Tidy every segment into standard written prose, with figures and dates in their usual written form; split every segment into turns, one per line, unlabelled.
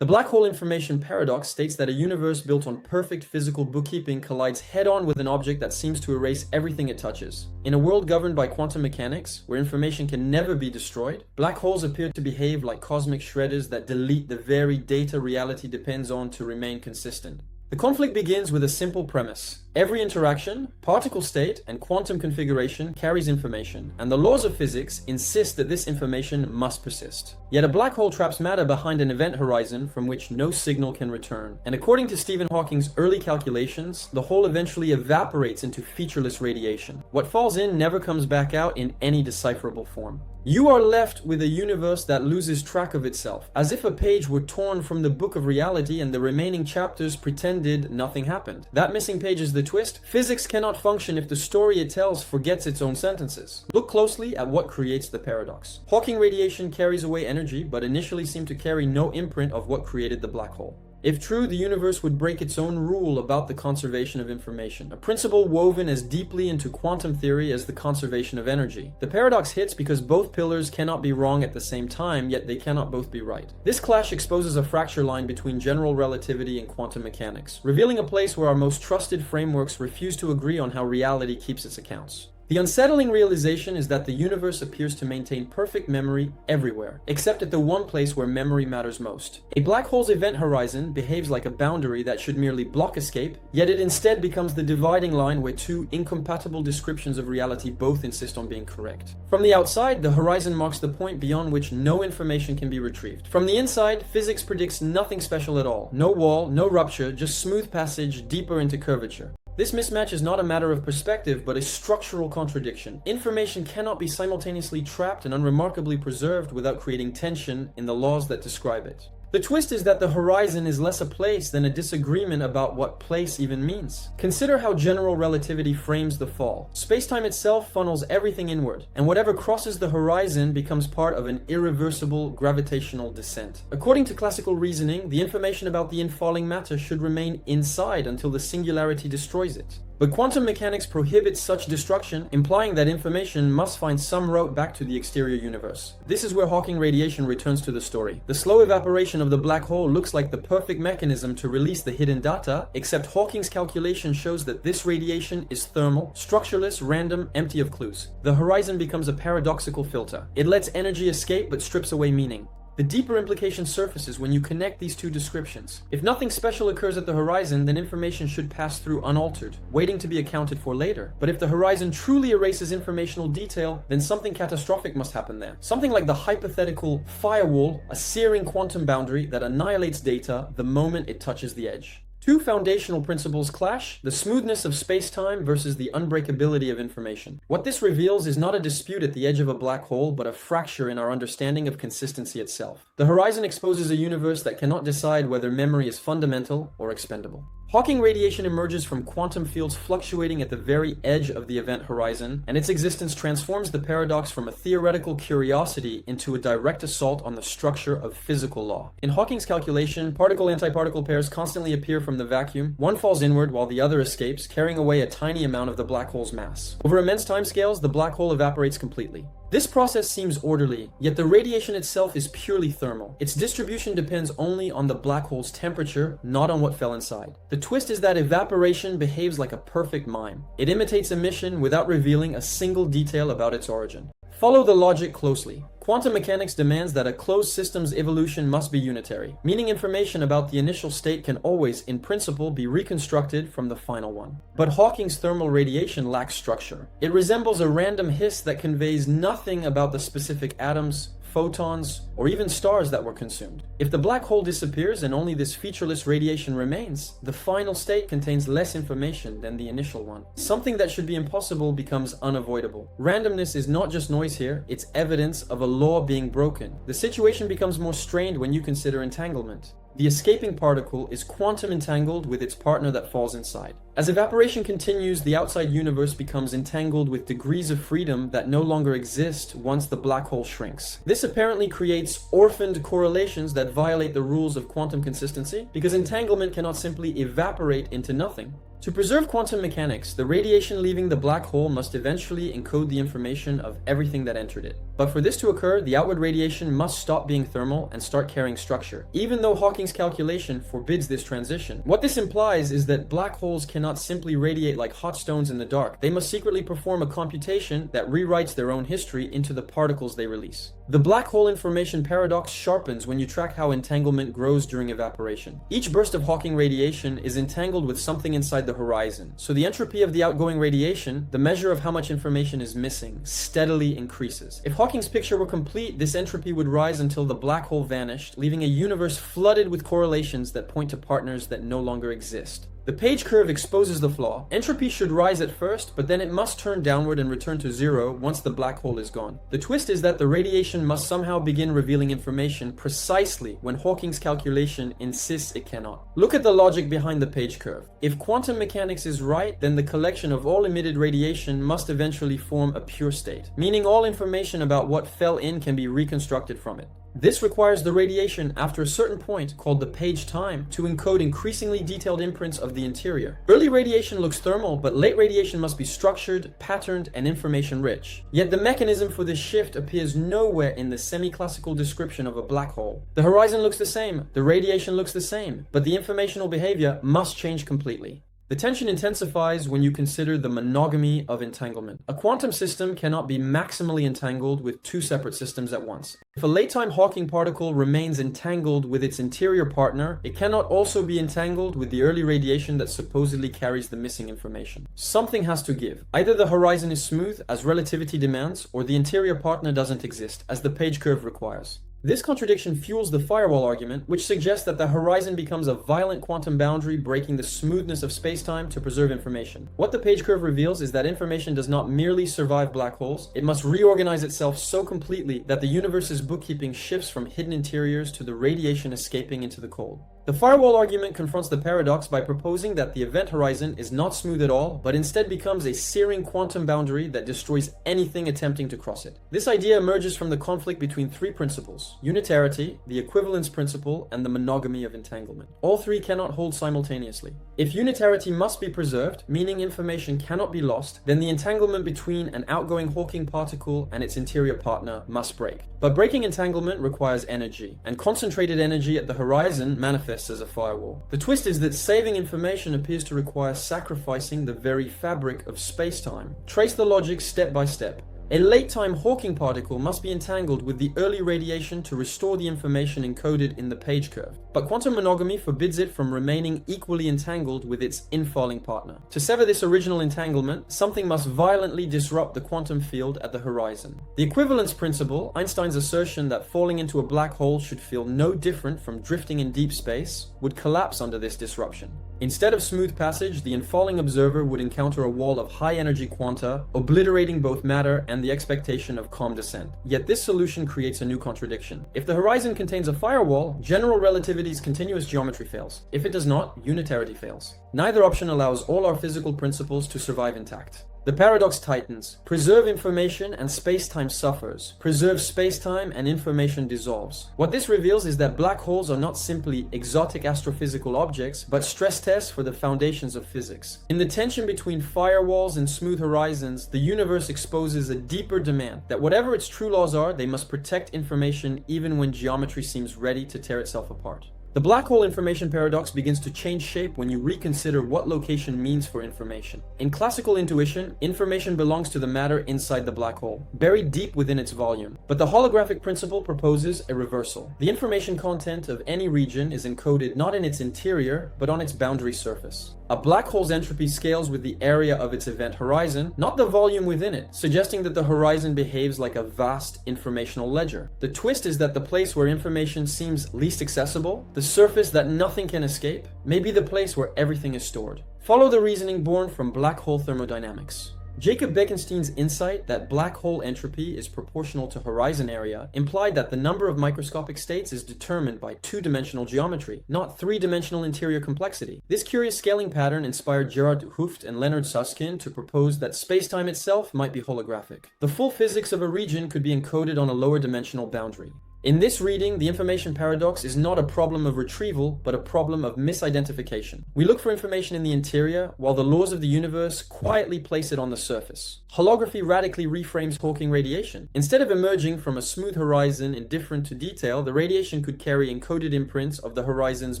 The black hole information paradox states that a universe built on perfect physical bookkeeping collides head-on with an object that seems to erase everything it touches. In a world governed by quantum mechanics, where information can never be destroyed, black holes appear to behave like cosmic shredders that delete the very data reality depends on to remain consistent. The conflict begins with a simple premise. Every interaction, particle state, and quantum configuration carries information, and the laws of physics insist that this information must persist. Yet a black hole traps matter behind an event horizon from which no signal can return. And according to Stephen Hawking's early calculations, the hole eventually evaporates into featureless radiation. What falls in never comes back out in any decipherable form. You are left with a universe that loses track of itself, as if a page were torn from the book of reality and the remaining chapters pretended nothing happened. That missing page is the twist. Physics cannot function if the story it tells forgets its own sentences. Look closely at what creates the paradox. Hawking radiation carries away energy, but initially seemed to carry no imprint of what created the black hole. If true, the universe would break its own rule about the conservation of information, a principle woven as deeply into quantum theory as the conservation of energy. The paradox hits because both pillars cannot be wrong at the same time, yet they cannot both be right. This clash exposes a fracture line between general relativity and quantum mechanics, revealing a place where our most trusted frameworks refuse to agree on how reality keeps its accounts. The unsettling realization is that the universe appears to maintain perfect memory everywhere, except at the one place where memory matters most. A black hole's event horizon behaves like a boundary that should merely block escape, yet it instead becomes the dividing line where two incompatible descriptions of reality both insist on being correct. From the outside, the horizon marks the point beyond which no information can be retrieved. From the inside, physics predicts nothing special at all. No wall, no rupture, just smooth passage deeper into curvature. This mismatch is not a matter of perspective, but a structural contradiction. Information cannot be simultaneously trapped and unremarkably preserved without creating tension in the laws that describe it. The twist is that the horizon is less a place than a disagreement about what place even means. Consider how general relativity frames the fall. Space-time itself funnels everything inward, and whatever crosses the horizon becomes part of an irreversible gravitational descent. According to classical reasoning, the information about the infalling matter should remain inside until the singularity destroys it. But quantum mechanics prohibits such destruction, implying that information must find some route back to the exterior universe. This is where Hawking radiation returns to the story. The slow evaporation of the black hole looks like the perfect mechanism to release the hidden data, except Hawking's calculation shows that this radiation is thermal, structureless, random, empty of clues. The horizon becomes a paradoxical filter. It lets energy escape but strips away meaning. The deeper implication surfaces when you connect these two descriptions. If nothing special occurs at the horizon, then information should pass through unaltered, waiting to be accounted for later. But if the horizon truly erases informational detail, then something catastrophic must happen there. Something like the hypothetical firewall, a searing quantum boundary that annihilates data the moment it touches the edge. Two foundational principles clash: the smoothness of space-time versus the unbreakability of information. What this reveals is not a dispute at the edge of a black hole, but a fracture in our understanding of consistency itself. The horizon exposes a universe that cannot decide whether memory is fundamental or expendable. Hawking radiation emerges from quantum fields fluctuating at the very edge of the event horizon, and its existence transforms the paradox from a theoretical curiosity into a direct assault on the structure of physical law. In Hawking's calculation, particle-antiparticle pairs constantly appear from the vacuum. One falls inward while the other escapes, carrying away a tiny amount of the black hole's mass. Over immense timescales, the black hole evaporates completely. This process seems orderly, yet the radiation itself is purely thermal. Its distribution depends only on the black hole's temperature, not on what fell inside. The twist is that evaporation behaves like a perfect mime. It imitates emission without revealing a single detail about its origin. Follow the logic closely. Quantum mechanics demands that a closed system's evolution must be unitary, meaning information about the initial state can always, in principle, be reconstructed from the final one. But Hawking's thermal radiation lacks structure. It resembles a random hiss that conveys nothing about the specific atoms, photons, or even stars that were consumed. If the black hole disappears and only this featureless radiation remains, the final state contains less information than the initial one. Something that should be impossible becomes unavoidable. Randomness is not just noise here, it's evidence of a law being broken. The situation becomes more strained when you consider entanglement. The escaping particle is quantum entangled with its partner that falls inside. As evaporation continues, the outside universe becomes entangled with degrees of freedom that no longer exist once the black hole shrinks. This apparently creates orphaned correlations that violate the rules of quantum consistency, because entanglement cannot simply evaporate into nothing. To preserve quantum mechanics, the radiation leaving the black hole must eventually encode the information of everything that entered it. But for this to occur, the outward radiation must stop being thermal and start carrying structure, even though Hawking's calculation forbids this transition. What this implies is that black holes cannot simply radiate like hot stones in the dark. They must secretly perform a computation that rewrites their own history into the particles they release. The black hole information paradox sharpens when you track how entanglement grows during evaporation. Each burst of Hawking radiation is entangled with something inside the horizon, so the entropy of the outgoing radiation, the measure of how much information is missing, steadily increases. If Hawking's picture were complete, this entropy would rise until the black hole vanished, leaving a universe flooded with correlations that point to partners that no longer exist. The page curve exposes the flaw. Entropy should rise at first, but then it must turn downward and return to zero once the black hole is gone. The twist is that the radiation must somehow begin revealing information precisely when Hawking's calculation insists it cannot. Look at the logic behind the page curve. If quantum mechanics is right, then the collection of all emitted radiation must eventually form a pure state, meaning all information about what fell in can be reconstructed from it. This requires the radiation after a certain point, called the page time, to encode increasingly detailed imprints of the interior. Early radiation looks thermal, but late radiation must be structured, patterned, and information-rich. Yet the mechanism for this shift appears nowhere in the semi-classical description of a black hole. The horizon looks the same, the radiation looks the same, but the informational behavior must change completely. The tension intensifies when you consider the monogamy of entanglement. A quantum system cannot be maximally entangled with two separate systems at once. If a late-time Hawking particle remains entangled with its interior partner, it cannot also be entangled with the early radiation that supposedly carries the missing information. Something has to give. Either the horizon is smooth, as relativity demands, or the interior partner doesn't exist, as the page curve requires. This contradiction fuels the firewall argument, which suggests that the horizon becomes a violent quantum boundary breaking the smoothness of spacetime to preserve information. What the page curve reveals is that information does not merely survive black holes, it must reorganize itself so completely that the universe's bookkeeping shifts from hidden interiors to the radiation escaping into the cold. The firewall argument confronts the paradox by proposing that the event horizon is not smooth at all, but instead becomes a searing quantum boundary that destroys anything attempting to cross it. This idea emerges from the conflict between three principles: unitarity, the equivalence principle, and the monogamy of entanglement. All three cannot hold simultaneously. If unitarity must be preserved, meaning information cannot be lost, then the entanglement between an outgoing Hawking particle and its interior partner must break. But breaking entanglement requires energy, and concentrated energy at the horizon manifests as a firewall. The twist is that saving information appears to require sacrificing the very fabric of space-time. Trace the logic step by step. A late-time Hawking particle must be entangled with the early radiation to restore the information encoded in the page curve. But quantum monogamy forbids it from remaining equally entangled with its infalling partner. To sever this original entanglement, something must violently disrupt the quantum field at the horizon. The equivalence principle, Einstein's assertion that falling into a black hole should feel no different from drifting in deep space, would collapse under this disruption. Instead of smooth passage, the infalling observer would encounter a wall of high-energy quanta, obliterating both matter and the expectation of calm descent. Yet this solution creates a new contradiction. If the horizon contains a firewall, general relativity's continuous geometry fails. If it does not, unitarity fails. Neither option allows all our physical principles to survive intact. The paradox tightens. Preserve information and space-time suffers. Preserve space-time and information dissolves. What this reveals is that black holes are not simply exotic astrophysical objects, but stress tests for the foundations of physics. In the tension between firewalls and smooth horizons, the universe exposes a deeper demand that whatever its true laws are, they must protect information even when geometry seems ready to tear itself apart. The black hole information paradox begins to change shape when you reconsider what location means for information. In classical intuition, information belongs to the matter inside the black hole, buried deep within its volume. But the holographic principle proposes a reversal. The information content of any region is encoded not in its interior, but on its boundary surface. A black hole's entropy scales with the area of its event horizon, not the volume within it, suggesting that the horizon behaves like a vast informational ledger. The twist is that the place where information seems least accessible, the surface that nothing can escape, may be the place where everything is stored. Follow the reasoning born from black hole thermodynamics. Jacob Bekenstein's insight that black hole entropy is proportional to horizon area implied that the number of microscopic states is determined by two-dimensional geometry, not three-dimensional interior complexity. This curious scaling pattern inspired Gerard 't Hooft and Leonard Susskind to propose that spacetime itself might be holographic. The full physics of a region could be encoded on a lower dimensional boundary. In this reading, the information paradox is not a problem of retrieval, but a problem of misidentification. We look for information in the interior, while the laws of the universe quietly place it on the surface. Holography radically reframes Hawking radiation. Instead of emerging from a smooth horizon indifferent to detail, the radiation could carry encoded imprints of the horizon's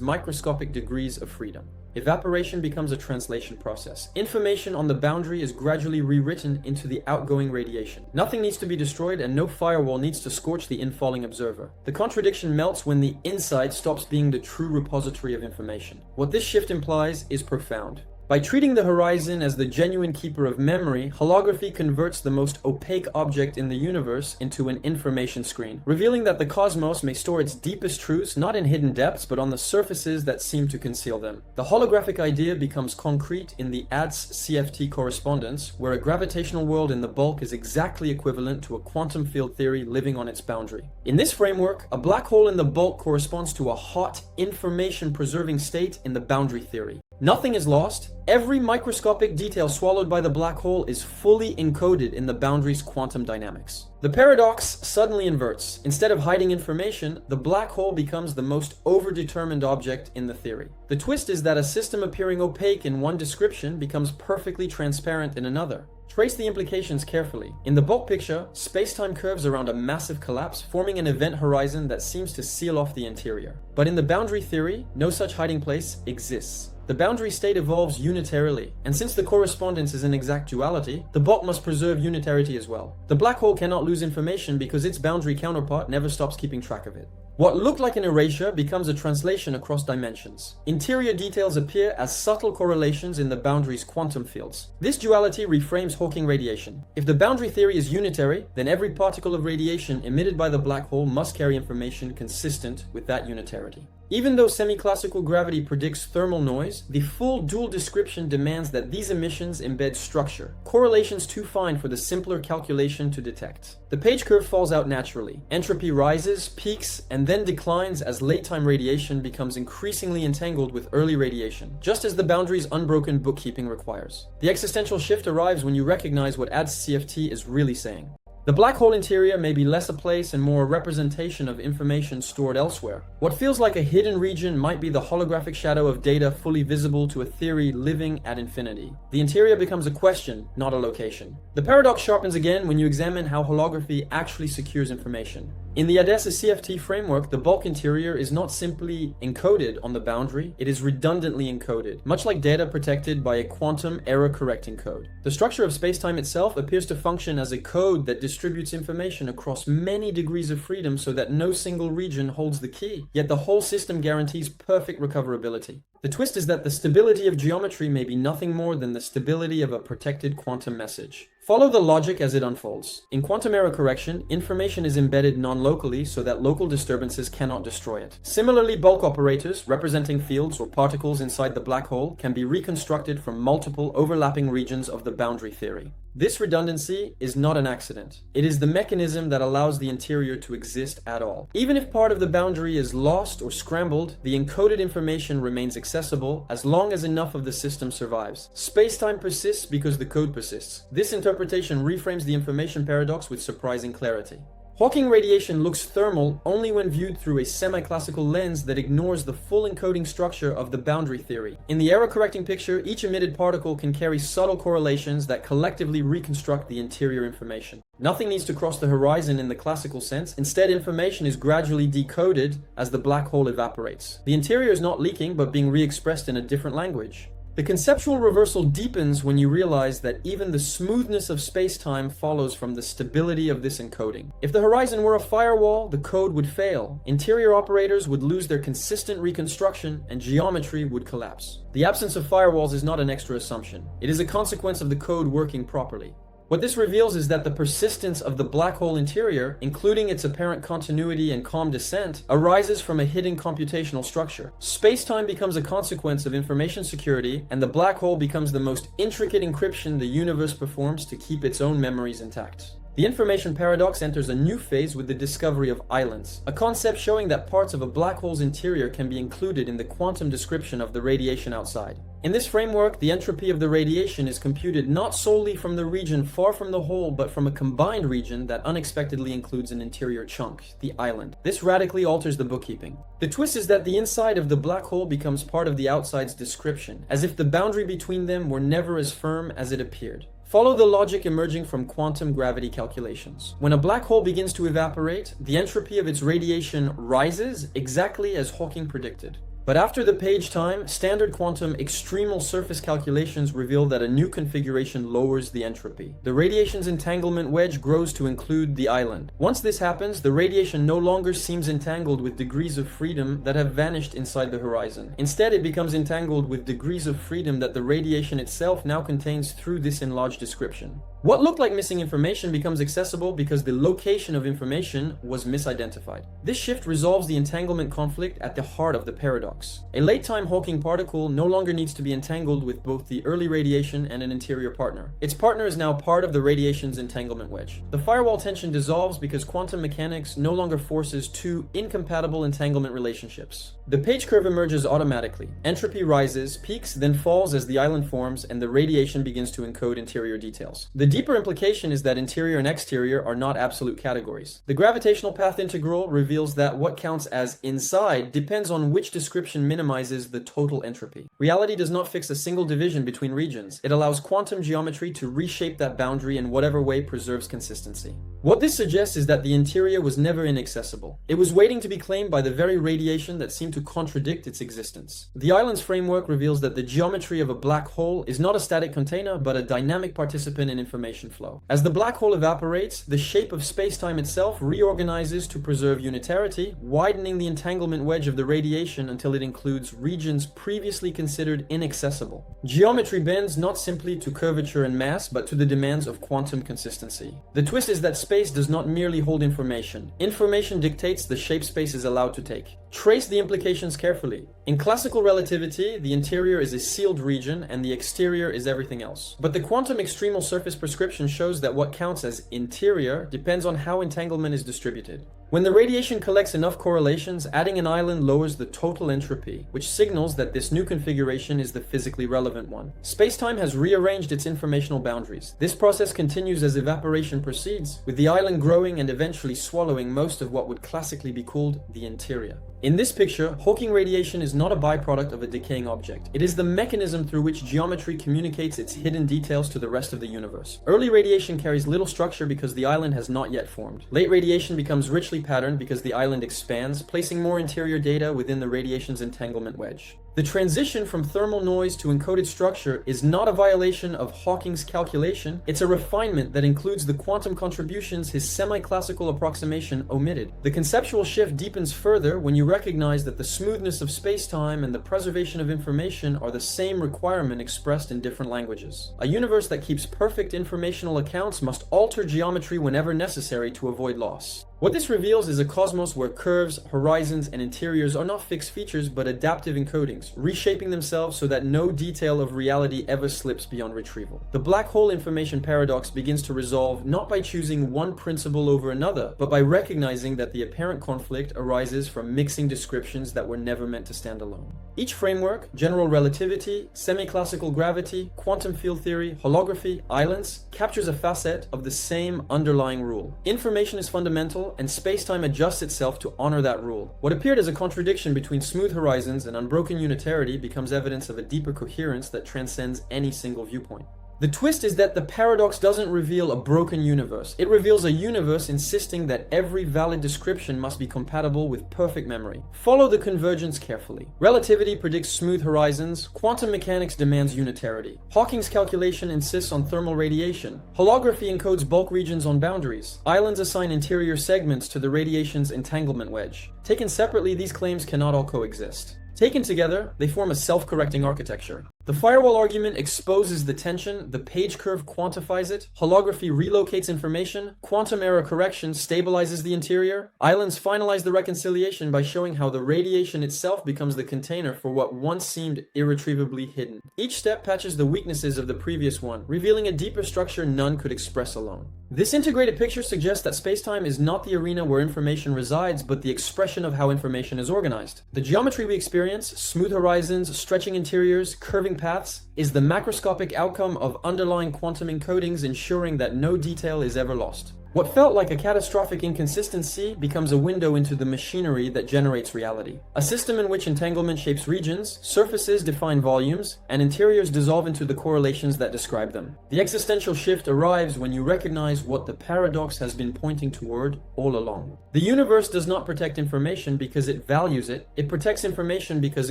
microscopic degrees of freedom. Evaporation becomes a translation process. Information on the boundary is gradually rewritten into the outgoing radiation. Nothing needs to be destroyed, and no firewall needs to scorch the infalling observer. The contradiction melts when the inside stops being the true repository of information. What this shift implies is profound. By treating the horizon as the genuine keeper of memory, holography converts the most opaque object in the universe into an information screen, revealing that the cosmos may store its deepest truths not in hidden depths but on the surfaces that seem to conceal them. The holographic idea becomes concrete in the ADS-CFT correspondence, where a gravitational world in the bulk is exactly equivalent to a quantum field theory living on its boundary. In this framework, a black hole in the bulk corresponds to a hot, information-preserving state in the boundary theory. Nothing is lost. Every microscopic detail swallowed by the black hole is fully encoded in the boundary's quantum dynamics. The paradox suddenly inverts. Instead of hiding information, the black hole becomes the most overdetermined object in the theory. The twist is that a system appearing opaque in one description becomes perfectly transparent in another. Trace the implications carefully. In the bulk picture, space-time curves around a massive collapse, forming an event horizon that seems to seal off the interior. But in the boundary theory, no such hiding place exists. The boundary state evolves unitarily, and since the correspondence is an exact duality, the bulk must preserve unitarity as well. The black hole cannot lose information because its boundary counterpart never stops keeping track of it. What looked like an erasure becomes a translation across dimensions. Interior details appear as subtle correlations in the boundary's quantum fields. This duality reframes Hawking radiation. If the boundary theory is unitary, then every particle of radiation emitted by the black hole must carry information consistent with that unitarity. Even though semi-classical gravity predicts thermal noise, the full dual description demands that these emissions embed structure, correlations too fine for the simpler calculation to detect. The page curve falls out naturally. Entropy rises, peaks, and then declines as late-time radiation becomes increasingly entangled with early radiation, just as the boundary's unbroken bookkeeping requires. The existential shift arrives when you recognize what ADS-CFT is really saying. The black hole interior may be less a place and more a representation of information stored elsewhere. What feels like a hidden region might be the holographic shadow of data fully visible to a theory living at infinity. The interior becomes a question, not a location. The paradox sharpens again when you examine how holography actually secures information. In the ADS-CFT framework, the bulk interior is not simply encoded on the boundary, it is redundantly encoded, much like data protected by a quantum error-correcting code. The structure of spacetime itself appears to function as a code that distributes information across many degrees of freedom so that no single region holds the key, yet the whole system guarantees perfect recoverability. The twist is that the stability of geometry may be nothing more than the stability of a protected quantum message. Follow the logic as it unfolds. In quantum error correction, information is embedded non-locally so that local disturbances cannot destroy it. Similarly, bulk operators, representing fields or particles inside the black hole, can be reconstructed from multiple overlapping regions of the boundary theory. This redundancy is not an accident. It is the mechanism that allows the interior to exist at all. Even if part of the boundary is lost or scrambled, the encoded information remains accessible as long as enough of the system survives. Spacetime persists because the code persists. This interpretation reframes the information paradox with surprising clarity. Hawking radiation looks thermal only when viewed through a semi-classical lens that ignores the full encoding structure of the boundary theory. In the error-correcting picture, each emitted particle can carry subtle correlations that collectively reconstruct the interior information. Nothing needs to cross the horizon in the classical sense. Instead, information is gradually decoded as the black hole evaporates. The interior is not leaking, but being re-expressed in a different language. The conceptual reversal deepens when you realize that even the smoothness of space-time follows from the stability of this encoding. If the horizon were a firewall, the code would fail. Interior operators would lose their consistent reconstruction, and geometry would collapse. The absence of firewalls is not an extra assumption. It is a consequence of the code working properly. What this reveals is that the persistence of the black hole interior, including its apparent continuity and calm descent, arises from a hidden computational structure. Space-time becomes a consequence of information security, and the black hole becomes the most intricate encryption the universe performs to keep its own memories intact. The information paradox enters a new phase with the discovery of islands, a concept showing that parts of a black hole's interior can be included in the quantum description of the radiation outside. In this framework, the entropy of the radiation is computed not solely from the region far from the hole, but from a combined region that unexpectedly includes an interior chunk, the island. This radically alters the bookkeeping. The twist is that the inside of the black hole becomes part of the outside's description, as if the boundary between them were never as firm as it appeared. Follow the logic emerging from quantum gravity calculations. When a black hole begins to evaporate, the entropy of its radiation rises exactly as Hawking predicted. But after the page time, standard quantum extremal surface calculations reveal that a new configuration lowers the entropy. The radiation's entanglement wedge grows to include the island. Once this happens, the radiation no longer seems entangled with degrees of freedom that have vanished inside the horizon. Instead, it becomes entangled with degrees of freedom that the radiation itself now contains through this enlarged description. What looked like missing information becomes accessible because the location of information was misidentified. This shift resolves the entanglement conflict at the heart of the paradox. A late-time Hawking particle no longer needs to be entangled with both the early radiation and an interior partner. Its partner is now part of the radiation's entanglement wedge. The firewall tension dissolves because quantum mechanics no longer forces two incompatible entanglement relationships. The page curve emerges automatically. Entropy rises, peaks, then falls as the island forms, and the radiation begins to encode interior details. The deeper implication is that interior and exterior are not absolute categories. The gravitational path integral reveals that what counts as inside depends on which description minimizes the total entropy. Reality does not fix a single division between regions. It allows quantum geometry to reshape that boundary in whatever way preserves consistency. What this suggests is that the interior was never inaccessible. It was waiting to be claimed by the very radiation that seemed to contradict its existence. The island's framework reveals that the geometry of a black hole is not a static container, but a dynamic participant in information flow. As the black hole evaporates, the shape of space-time itself reorganizes to preserve unitarity, widening the entanglement wedge of the radiation until it includes regions previously considered inaccessible. Geometry bends not simply to curvature and mass, but to the demands of quantum consistency. The twist is that space does not merely hold information. Information dictates the shape space is allowed to take. Trace the implications carefully. In classical relativity, the interior is a sealed region and the exterior is everything else. But the quantum extremal surface prescription shows that what counts as interior depends on how entanglement is distributed. When the radiation collects enough correlations, adding an island lowers the total entropy, which signals that this new configuration is the physically relevant one. Space-time has rearranged its informational boundaries. This process continues as evaporation proceeds, with the island growing and eventually swallowing most of what would classically be called the interior. In this picture, Hawking radiation is not a byproduct of a decaying object. It is the mechanism through which geometry communicates its hidden details to the rest of the universe. Early radiation carries little structure because the island has not yet formed. Late radiation becomes richly patterned because the island expands, placing more interior data within the radiation's entanglement wedge. The transition from thermal noise to encoded structure is not a violation of Hawking's calculation, it's a refinement that includes the quantum contributions his semi-classical approximation omitted. The conceptual shift deepens further when you recognize that the smoothness of space-time and the preservation of information are the same requirement expressed in different languages. A universe that keeps perfect informational accounts must alter geometry whenever necessary to avoid loss. What this reveals is a cosmos where curves, horizons, and interiors are not fixed features but adaptive encodings, reshaping themselves so that no detail of reality ever slips beyond retrieval. The black hole information paradox begins to resolve not by choosing one principle over another, but by recognizing that the apparent conflict arises from mixing descriptions that were never meant to stand alone. Each framework, general relativity, semi-classical gravity, quantum field theory, holography, islands, captures a facet of the same underlying rule. Information is fundamental, and space-time adjusts itself to honor that rule. What appeared as a contradiction between smooth horizons and unbroken unitarity becomes evidence of a deeper coherence that transcends any single viewpoint. The twist is that the paradox doesn't reveal a broken universe. It reveals a universe insisting that every valid description must be compatible with perfect memory. Follow the convergence carefully. Relativity predicts smooth horizons. Quantum mechanics demands unitarity. Hawking's calculation insists on thermal radiation. Holography encodes bulk regions on boundaries. Islands assign interior segments to the radiation's entanglement wedge. Taken separately, these claims cannot all coexist. Taken together, they form a self-correcting architecture. The firewall argument exposes the tension, the page curve quantifies it, holography relocates information, quantum error correction stabilizes the interior. Islands finalize the reconciliation by showing how the radiation itself becomes the container for what once seemed irretrievably hidden. Each step patches the weaknesses of the previous one, revealing a deeper structure none could express alone. This integrated picture suggests that spacetime is not the arena where information resides, but the expression of how information is organized. The geometry we experience, smooth horizons, stretching interiors, curving paths, is the macroscopic outcome of underlying quantum encodings ensuring that no detail is ever lost. What felt like a catastrophic inconsistency becomes a window into the machinery that generates reality. A system in which entanglement shapes regions, surfaces define volumes, and interiors dissolve into the correlations that describe them. The existential shift arrives when you recognize what the paradox has been pointing toward all along. The universe does not protect information because it values it. It protects information because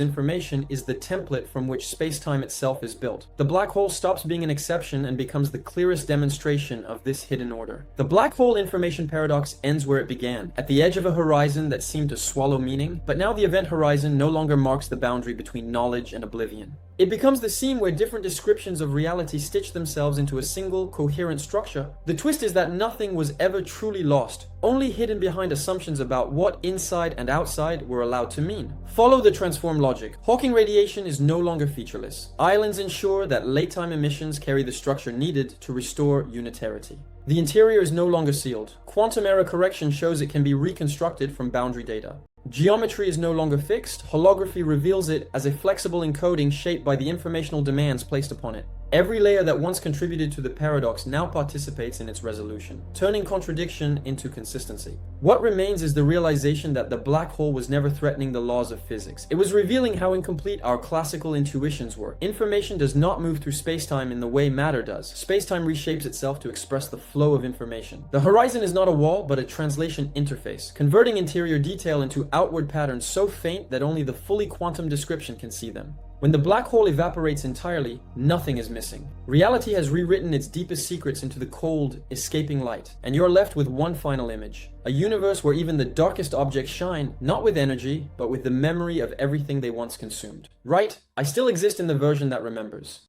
information is the template from which space-time itself is built. The black hole stops being an exception and becomes the clearest demonstration of this hidden order. The black hole information paradox ends where it began, at the edge of a horizon that seemed to swallow meaning, but now the event horizon no longer marks the boundary between knowledge and oblivion. It becomes the seam where different descriptions of reality stitch themselves into a single, coherent structure. The twist is that nothing was ever truly lost, only hidden behind assumptions about what inside and outside were allowed to mean. Follow the transform logic. Hawking radiation is no longer featureless. Islands ensure that late-time emissions carry the structure needed to restore unitarity. The interior is no longer sealed. Quantum error correction shows it can be reconstructed from boundary data. Geometry is no longer fixed. Holography reveals it as a flexible encoding shaped by the informational demands placed upon it. Every layer that once contributed to the paradox now participates in its resolution, turning contradiction into consistency. What remains is the realization that the black hole was never threatening the laws of physics. It was revealing how incomplete our classical intuitions were. Information does not move through spacetime in the way matter does. Spacetime reshapes itself to express the flow of information. The horizon is not a wall, but a translation interface, converting interior detail into outward patterns so faint that only the fully quantum description can see them. When the black hole evaporates entirely, nothing is missing. Reality has rewritten its deepest secrets into the cold, escaping light, and you're left with one final image. A universe where even the darkest objects shine, not with energy, but with the memory of everything they once consumed. Right, I still exist in the version that remembers.